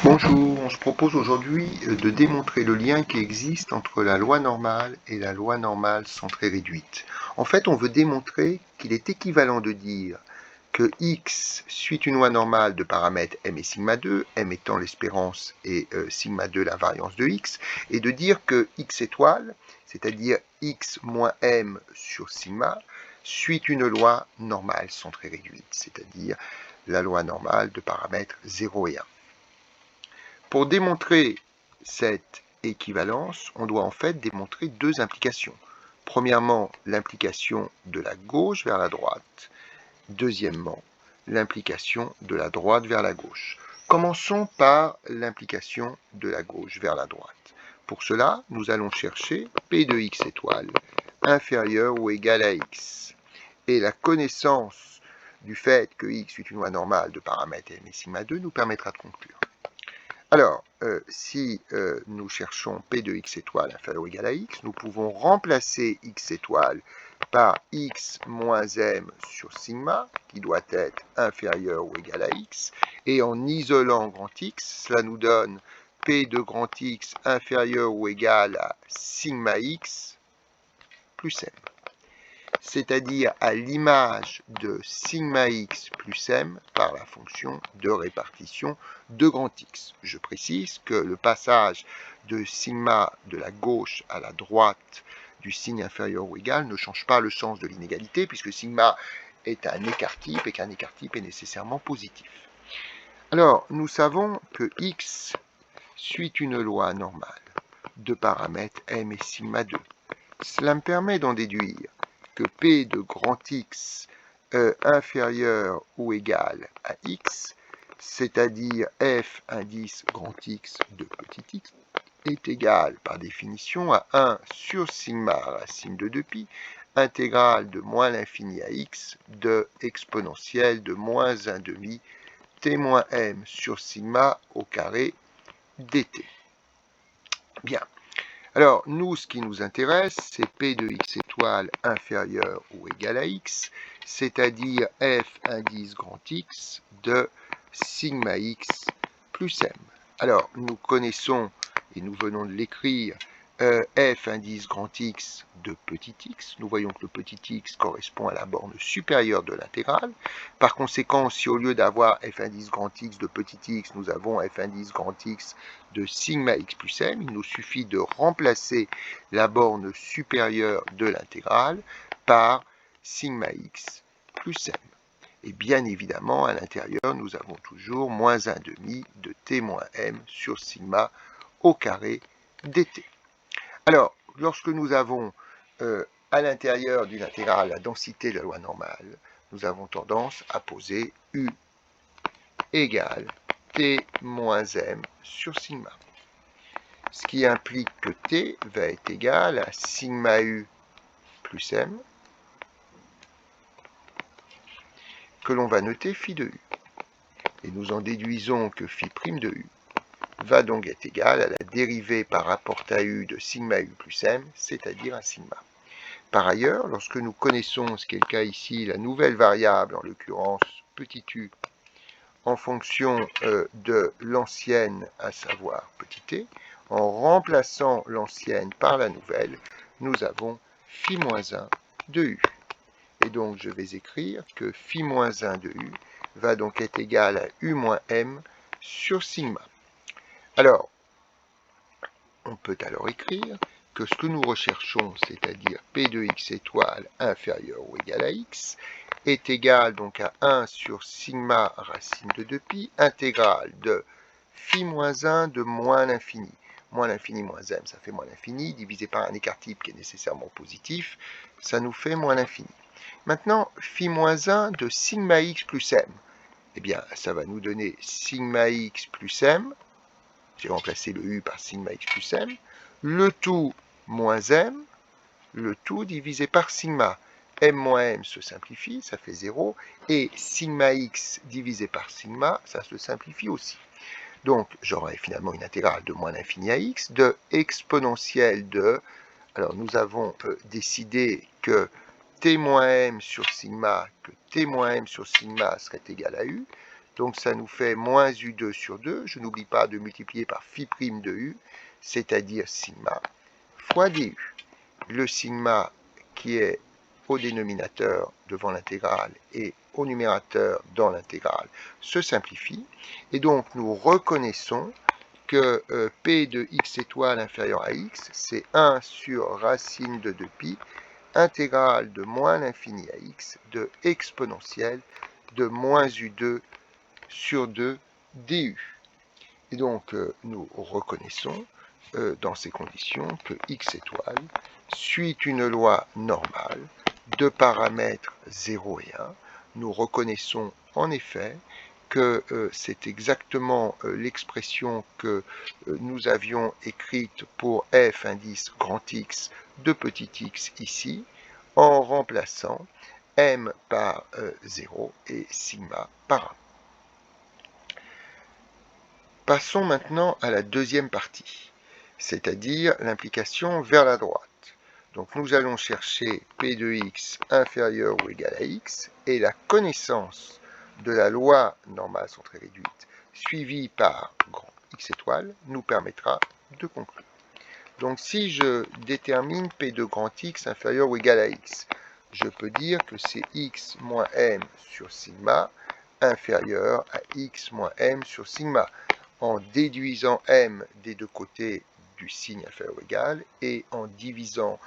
Bonjour, on se propose aujourd'hui de démontrer le lien qui existe entre la loi normale et la loi normale centrée réduite. En fait, on veut démontrer qu'il est équivalent de dire que x suit une loi normale de paramètres m et sigma 2, m étant l'espérance et sigma 2 la variance de x, et de dire que x étoile, c'est-à-dire x moins m sur sigma, suit une loi normale centrée réduite, c'est-à-dire la loi normale de paramètres 0 et 1. Pour démontrer cette équivalence, on doit en fait démontrer deux implications. Premièrement, l'implication de la gauche vers la droite. Deuxièmement, l'implication de la droite vers la gauche. Commençons par l'implication de la gauche vers la droite. Pour cela, nous allons chercher P de x étoile inférieur ou égal à x. Et la connaissance du fait que x est une loi normale de paramètres m et sigma 2 nous permettra de conclure. Alors, si nous cherchons P de x étoile inférieur ou égal à x, nous pouvons remplacer x étoile par x moins m sur sigma, qui doit être inférieur ou égal à x, et en isolant grand x, cela nous donne P de grand x inférieur ou égal à sigma x plus m. C'est-à-dire à l'image de sigma x plus m par la fonction de répartition de grand x. Je précise que le passage de sigma de la gauche à la droite du signe inférieur ou égal ne change pas le sens de l'inégalité, puisque sigma est un écart-type et qu'un écart-type est nécessairement positif. Alors, nous savons que x suit une loi normale de paramètres m et sigma 2. Cela me permet d'en déduire que P de grand X inférieur ou égal à X, c'est-à-dire F indice grand X de petit x, est égal par définition à 1 sur sigma racine de 2pi, intégrale de moins l'infini à x de exponentielle de moins 1 demi t moins m sur sigma au carré dt. Bien. Alors, nous, ce qui nous intéresse, c'est P de x étoile inférieur ou égal à x, c'est-à-dire f indice grand X de sigma x plus m. Alors, nous connaissons, et nous venons de l'écrire, f indice grand X de petit x. Nous voyons que le petit x correspond à la borne supérieure de l'intégrale. Par conséquent, si au lieu d'avoir f indice grand X de petit x, nous avons f indice grand X de sigma x plus m, il nous suffit de remplacer la borne supérieure de l'intégrale par sigma x plus m. Et bien évidemment, à l'intérieur, nous avons toujours moins 1 demi de t moins m sur sigma au carré dt. Alors, lorsque nous avons à l'intérieur d'une intégrale la densité de la loi normale, nous avons tendance à poser u égale t moins m sur sigma. Ce qui implique que t va être égal à sigma u plus m, que l'on va noter phi de u. Et nous en déduisons que phi prime de u va donc être égal à la dérivée par rapport à u de sigma u plus m, c'est-à-dire un sigma. Par ailleurs, lorsque nous connaissons, ce qui est le cas ici, la nouvelle variable, en l'occurrence petit u, en fonction de l'ancienne, à savoir petit t, en remplaçant l'ancienne par la nouvelle, nous avons phi moins 1 de u. Et donc je vais écrire que phi moins 1 de u va donc être égal à u moins m sur sigma. Alors, on peut alors écrire que ce que nous recherchons, c'est-à-dire P de x étoile inférieur ou égal à x, est égal donc à 1 sur sigma racine de 2pi, intégrale de phi moins 1 de moins l'infini. Moins l'infini moins m, ça fait moins l'infini, divisé par un écart-type qui est nécessairement positif, ça nous fait moins l'infini. Maintenant, phi moins 1 de sigma x plus m, eh bien, ça va nous donner sigma x plus m, j'ai remplacé le u par sigma x plus m, le tout moins m, le tout divisé par sigma. M moins m se simplifie, ça fait 0, et sigma x divisé par sigma, ça se simplifie aussi. Donc, j'aurai finalement une intégrale de moins l'infini à x, de exponentielle de, alors nous avons décidé que t moins m sur sigma, serait égal à u, Donc ça nous fait moins U2 sur 2. Je n'oublie pas de multiplier par phi' de U, c'est-à-dire sigma, fois du. Le sigma qui est au dénominateur devant l'intégrale et au numérateur dans l'intégrale se simplifie. Et donc nous reconnaissons que P de x étoile inférieur à x, c'est 1 sur racine de 2pi, intégrale de moins l'infini à x, de exponentielle de moins U2 sur 2 du. Et donc nous reconnaissons dans ces conditions que x étoile suit une loi normale de paramètres 0 et 1. Nous reconnaissons en effet que c'est exactement l'expression que nous avions écrite pour f indice grand X de petit x ici, en remplaçant m par 0 et sigma par 1. Passons maintenant à la deuxième partie, c'est-à-dire l'implication vers la droite. Donc nous allons chercher P de x inférieur ou égal à x, et la connaissance de la loi normale centrée réduite, suivie par grand X étoile, nous permettra de conclure. Donc si je détermine P de grand X inférieur ou égal à x, je peux dire que c'est x moins m sur sigma inférieur à x moins m sur sigma, en déduisant m des deux côtés du signe inférieur ou égal et en divisant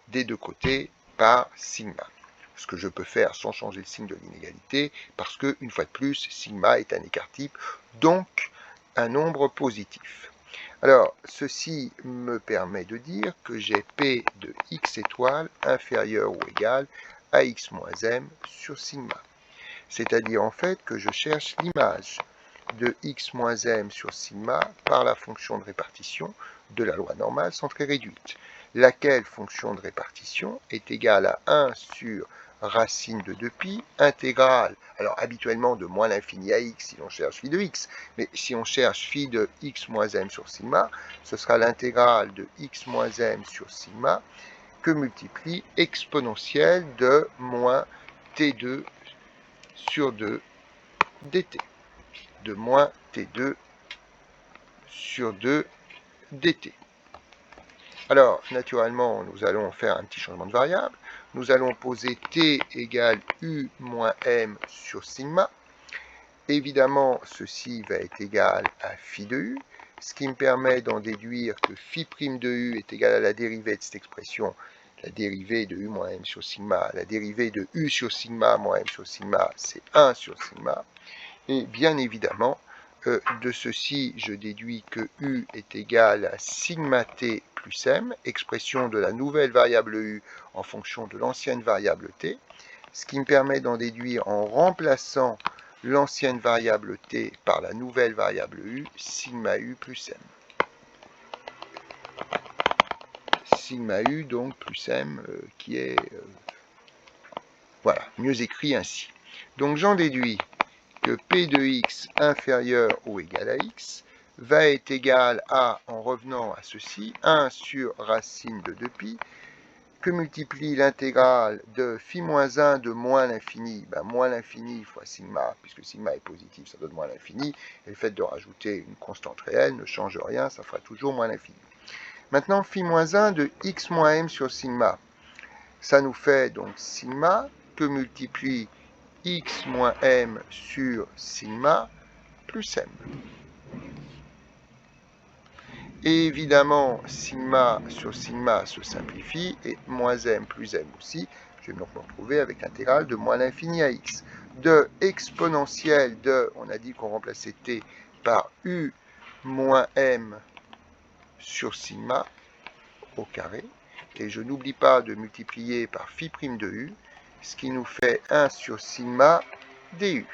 des deux côtés par sigma. Ce que je peux faire sans changer le signe de l'inégalité, parce que, une fois de plus, sigma est un écart type, donc un nombre positif. Alors, ceci me permet de dire que j'ai P de x étoile inférieur ou égal à x moins m sur sigma. C'est-à-dire en fait que je cherche l'image de x moins m sur sigma par la fonction de répartition de la loi normale centrée réduite, laquelle fonction de répartition est égale à 1 sur racine de 2pi, intégrale, alors habituellement de moins l'infini à x si l'on cherche phi de x, mais si on cherche phi de x moins m sur sigma, ce sera l'intégrale de x moins m sur sigma que multiplie exponentielle de moins t2 sur 2 dt, de moins t2 sur 2 dt. Alors, naturellement, nous allons faire un petit changement de variable. Nous allons poser t égale u moins m sur sigma. Évidemment, ceci va être égal à phi de u, ce qui me permet d'en déduire que phi' de u est égal à la dérivée de cette expression, la dérivée de u moins m sur sigma, la dérivée de u sur sigma moins m sur sigma, c'est 1 sur sigma. Et bien évidemment, de ceci, je déduis que u est égal à sigma t plus m, expression de la nouvelle variable u en fonction de l'ancienne variable t, ce qui me permet d'en déduire en remplaçant l'ancienne variable t par la nouvelle variable u, sigma u plus m. Sigma u donc plus m qui est, voilà, mieux écrit ainsi. Donc j'en déduis que P de x inférieur ou égal à x va être égal à, en revenant à ceci, 1 sur racine de 2pi, que multiplie l'intégrale de phi moins 1 de moins l'infini, moins l'infini fois sigma, puisque sigma est positif, ça donne moins l'infini, et le fait de rajouter une constante réelle ne change rien, ça fera toujours moins l'infini. Maintenant, phi moins 1 de x moins m sur sigma, ça nous fait donc sigma que multiplie x moins m sur sigma plus m. Et évidemment, sigma sur sigma se simplifie, et moins m plus m aussi. Je vais donc me retrouver avec l'intégrale de moins l'infini à x. De exponentielle de, on a dit qu'on remplaçait t par u moins m sur sigma au carré. Et je n'oublie pas de multiplier par phi' de u, ce qui nous fait 1 sur sigma du.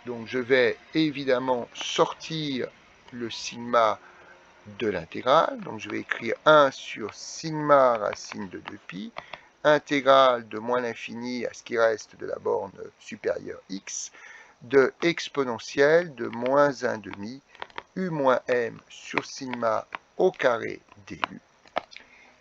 Donc je vais évidemment sortir le sigma de l'intégrale. Donc je vais écrire 1 sur sigma racine de 2pi, intégrale de moins l'infini à ce qui reste de la borne supérieure x, de exponentielle de moins 1 demi u moins m sur sigma au carré du.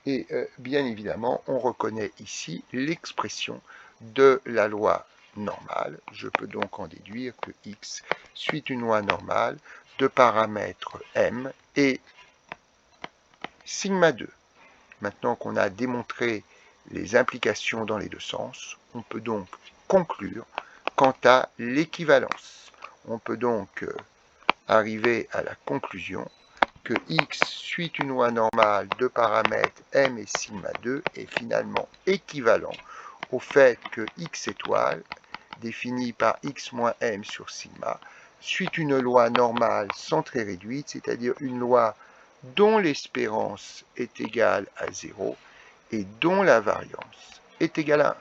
Et bien évidemment, on reconnaît ici l'expression de la loi normale. Je peux donc en déduire que x suit une loi normale de paramètres m et sigma 2. Maintenant qu'on a démontré les implications dans les deux sens, on peut donc conclure quant à l'équivalence. On peut donc arriver à la conclusion que x suit une loi normale de paramètres m et sigma 2 est finalement équivalent au fait que x étoile, défini par x moins m sur sigma, suit une loi normale centrée réduite, c'est-à-dire une loi dont l'espérance est égale à 0 et dont la variance est égale à 1.